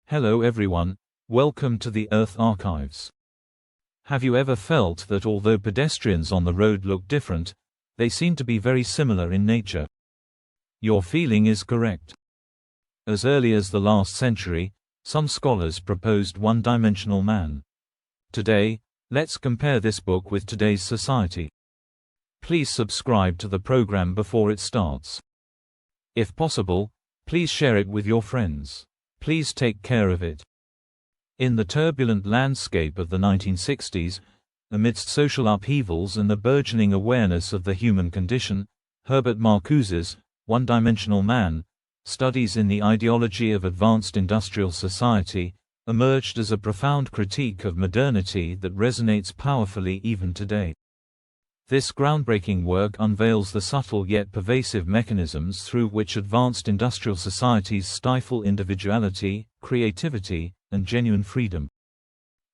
Hello everyone, welcome to the Earth Archives. Have you ever felt that although pedestrians on the road look different, they seem to be very similar in nature? Your feeling is correct. As early as the last century, some scholars proposed one-dimensional man. Today, let's compare this book with today's society. Please subscribe to the program before it starts. If possible, please share it with your friends. Please take care of it. In the turbulent landscape of the 1960s, amidst social upheavals and the burgeoning awareness of the human condition, Herbert Marcuse's One-Dimensional Man, Studies in the Ideology of Advanced Industrial Society, emerged as a profound critique of modernity that resonates powerfully even today. This groundbreaking work unveils the subtle yet pervasive mechanisms through which advanced industrial societies stifle individuality, creativity, and genuine freedom.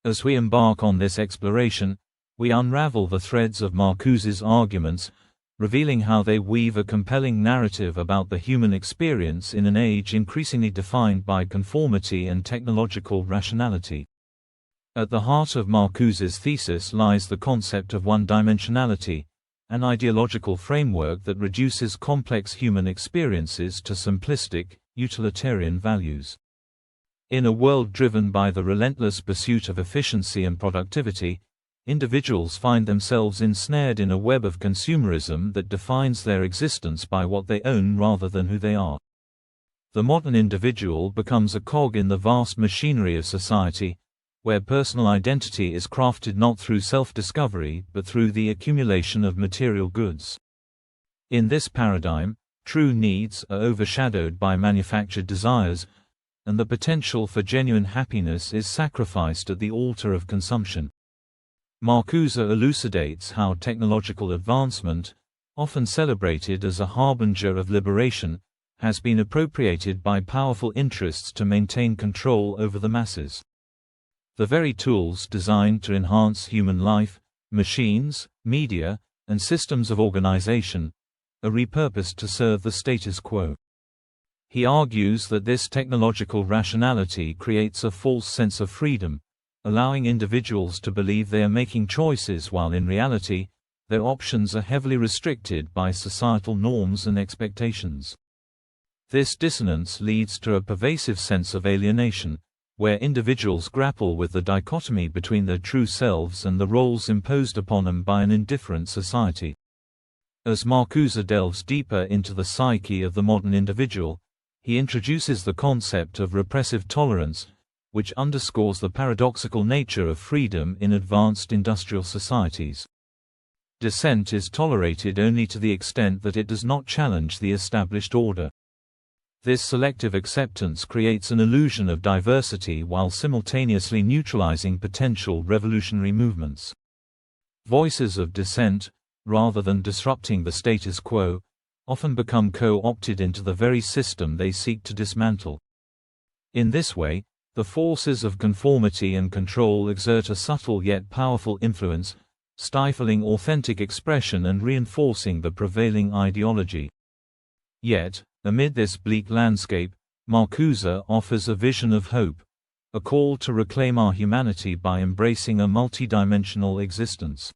As we embark on this exploration, we unravel the threads of Marcuse's arguments, revealing how they weave a compelling narrative about the human experience in an age increasingly defined by conformity and technological rationality. At the heart of Marcuse's thesis lies the concept of one-dimensionality, an ideological framework that reduces complex human experiences to simplistic, utilitarian values. In a world driven by the relentless pursuit of efficiency and productivity, individuals find themselves ensnared in a web of consumerism that defines their existence by what they own rather than who they are. The modern individual becomes a cog in the vast machinery of society, where personal identity is crafted not through self-discovery but through the accumulation of material goods. In this paradigm, true needs are overshadowed by manufactured desires, and the potential for genuine happiness is sacrificed at the altar of consumption. Marcuse elucidates how technological advancement, often celebrated as a harbinger of liberation, has been appropriated by powerful interests to maintain control over the masses. The very tools designed to enhance human life, machines, media, and systems of organization, are repurposed to serve the status quo. He argues that this technological rationality creates a false sense of freedom, allowing individuals to believe they are making choices while in reality, their options are heavily restricted by societal norms and expectations. This dissonance leads to a pervasive sense of alienation, where individuals grapple with the dichotomy between their true selves and the roles imposed upon them by an indifferent society. As Marcuse delves deeper into the psyche of the modern individual, he introduces the concept of repressive tolerance, which underscores the paradoxical nature of freedom in advanced industrial societies. Dissent is tolerated only to the extent that it does not challenge the established order. This selective acceptance creates an illusion of diversity while simultaneously neutralizing potential revolutionary movements. Voices of dissent, rather than disrupting the status quo, often become co-opted into the very system they seek to dismantle. In this way, the forces of conformity and control exert a subtle yet powerful influence, stifling authentic expression and reinforcing the prevailing ideology. Yet, amid this bleak landscape, Marcuse offers a vision of hope, a call to reclaim our humanity by embracing a multidimensional existence.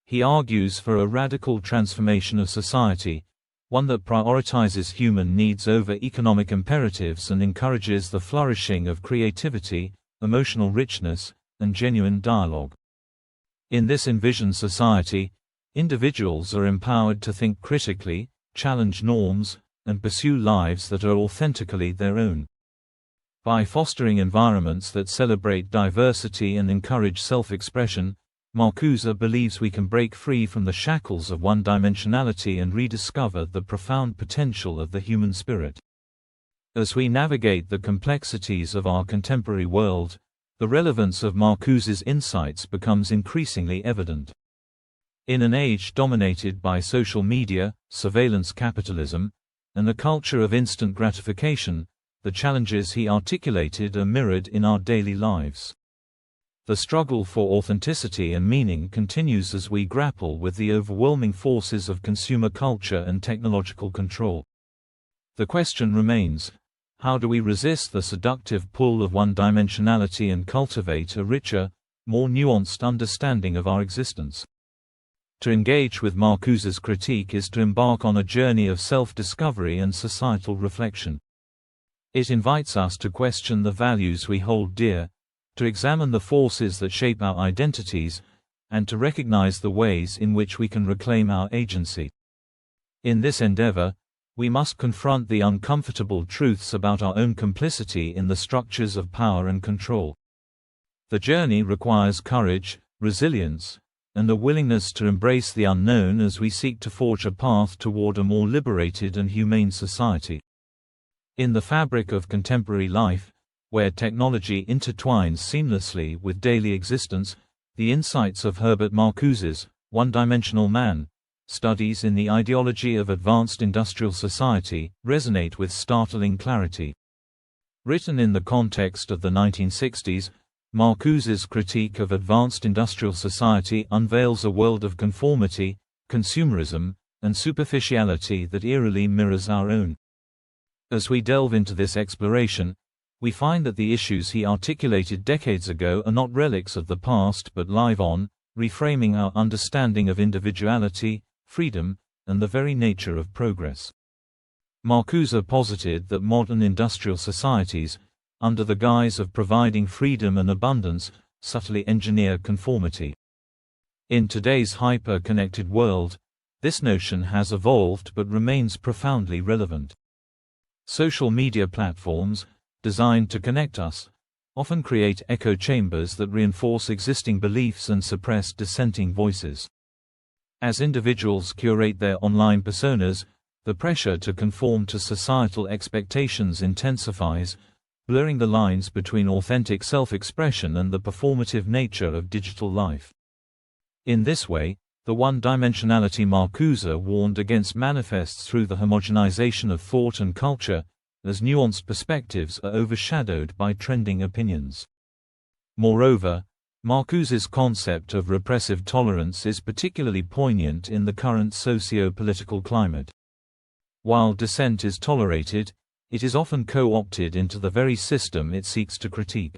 He argues for a radical transformation of society, one that prioritizes human needs over economic imperatives and encourages the flourishing of creativity, emotional richness, and genuine dialogue. In this envisioned society, individuals are empowered to think critically, challenge norms, and pursue lives that are authentically their own. By fostering environments that celebrate diversity and encourage self-expression, Marcuse believes we can break free from the shackles of one-dimensionality and rediscover the profound potential of the human spirit. As we navigate the complexities of our contemporary world, the relevance of Marcuse's insights becomes increasingly evident. In an age dominated by social media, surveillance capitalism, and a culture of instant gratification, the challenges he articulated are mirrored in our daily lives. The struggle for authenticity and meaning continues as we grapple with the overwhelming forces of consumer culture and technological control. The question remains, How do we resist the seductive pull of one-dimensionality and cultivate a richer, more nuanced understanding of our existence? To engage with Marcuse's critique is to embark on a journey of self-discovery and societal reflection. It invites us to question the values we hold dear, to examine the forces that shape our identities, and to recognize the ways in which we can reclaim our agency. In this endeavor, we must confront the uncomfortable truths about our own complicity in the structures of power and control. The journey requires courage, resilience, and a willingness to embrace the unknown as we seek to forge a path toward a more liberated and humane society. In the fabric of contemporary life, where technology intertwines seamlessly with daily existence, the insights of Herbert Marcuse's One-Dimensional Man, Studies in the Ideology of Advanced Industrial Society, resonate with startling clarity. Written in the context of the 1960s, Marcuse's critique of advanced industrial society unveils a world of conformity, consumerism, and superficiality that eerily mirrors our own. As we delve into this exploration, we find that the issues he articulated decades ago are not relics of the past but live on, reframing our understanding of individuality, freedom, and the very nature of progress. Marcuse posited that modern industrial societies, under the guise of providing freedom and abundance, subtly engineer conformity. In today's hyper-connected world, this notion has evolved but remains profoundly relevant. Social media platforms, designed to connect us, often create echo chambers that reinforce existing beliefs and suppress dissenting voices. As individuals curate their online personas, the pressure to conform to societal expectations intensifies, blurring the lines between authentic self-expression and the performative nature of digital life. In this way, the one-dimensionality Marcuse warned against manifests through the homogenization of thought and culture, as nuanced perspectives are overshadowed by trending opinions. Moreover, Marcuse's concept of repressive tolerance is particularly poignant in the current socio-political climate. While dissent is tolerated, it is often co-opted into the very system it seeks to critique.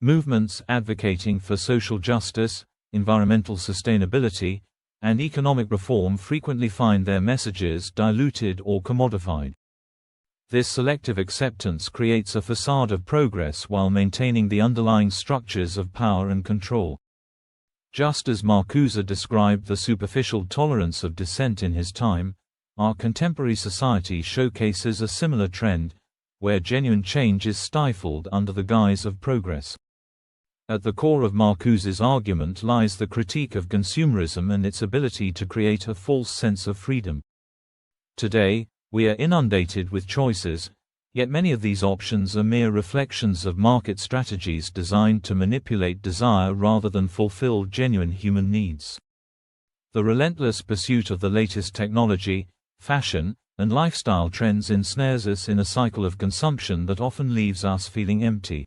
Movements advocating for social justice, environmental sustainability, and economic reform frequently find their messages diluted or commodified. This selective acceptance creates a facade of progress while maintaining the underlying structures of power and control. Just as Marcuse described the superficial tolerance of dissent in his time, our contemporary society showcases a similar trend, where genuine change is stifled under the guise of progress. At the core of Marcuse's argument lies the critique of consumerism and its ability to create a false sense of freedom. Today, we are inundated with choices, yet many of these options are mere reflections of market strategies designed to manipulate desire rather than fulfill genuine human needs. The relentless pursuit of the latest technology, fashion, and lifestyle trends ensnares us in a cycle of consumption that often leaves us feeling empty.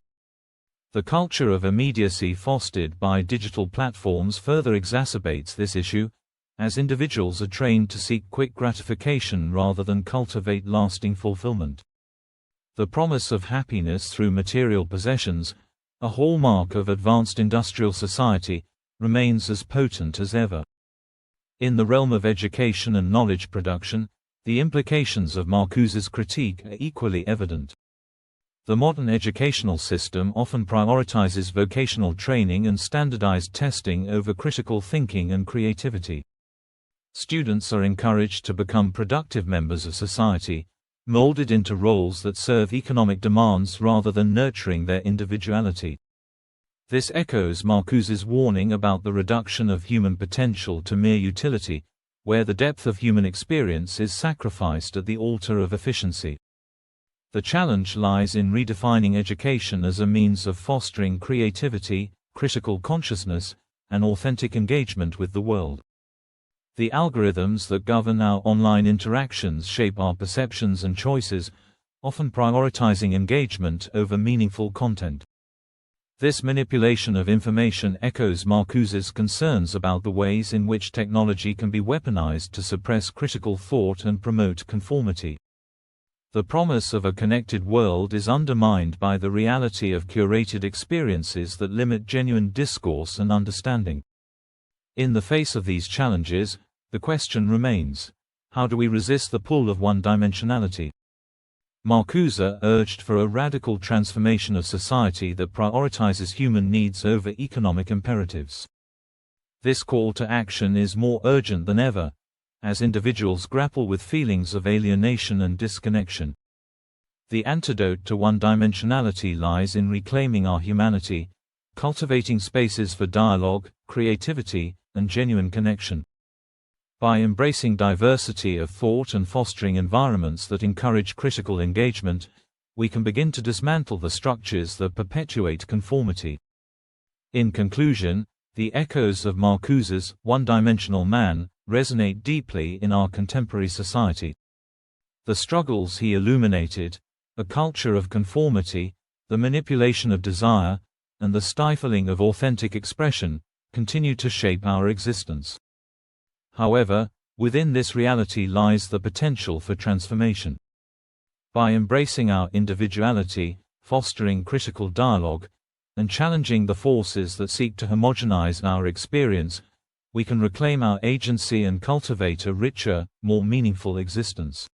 The culture of immediacy fostered by digital platforms further exacerbates this issue, as individuals are trained to seek quick gratification rather than cultivate lasting fulfillment. The promise of happiness through material possessions, a hallmark of advanced industrial society, remains as potent as ever. In the realm of education and knowledge production, the implications of Marcuse's critique are equally evident. The modern educational system often prioritizes vocational training and standardized testing over critical thinking and creativity. Students are encouraged to become productive members of society, molded into roles that serve economic demands rather than nurturing their individuality. This echoes Marcuse's warning about the reduction of human potential to mere utility, where the depth of human experience is sacrificed at the altar of efficiency. The challenge lies in redefining education as a means of fostering creativity, critical consciousness, and authentic engagement with the world. The algorithms that govern our online interactions shape our perceptions and choices, often prioritizing engagement over meaningful content. This manipulation of information echoes Marcuse's concerns about the ways in which technology can be weaponized to suppress critical thought and promote conformity. The promise of a connected world is undermined by the reality of curated experiences that limit genuine discourse and understanding. In the face of these challenges, the question remains: how do we resist the pull of one-dimensionality? Marcuse urged for a radical transformation of society that prioritizes human needs over economic imperatives. This call to action is more urgent than ever, as individuals grapple with feelings of alienation and disconnection. The antidote to one-dimensionality lies in reclaiming our humanity, cultivating spaces for dialogue, creativity, and genuine connection. By embracing diversity of thought and fostering environments that encourage critical engagement, we can begin to dismantle the structures that perpetuate conformity. In conclusion, the echoes of Marcuse's one-dimensional man resonate deeply in our contemporary society. The struggles he illuminated, a culture of conformity, the manipulation of desire, and the stifling of authentic expression, continue to shape our existence. However, within this reality lies the potential for transformation. By embracing our individuality, fostering critical dialogue, and challenging the forces that seek to homogenize our experience, we can reclaim our agency and cultivate a richer, more meaningful existence.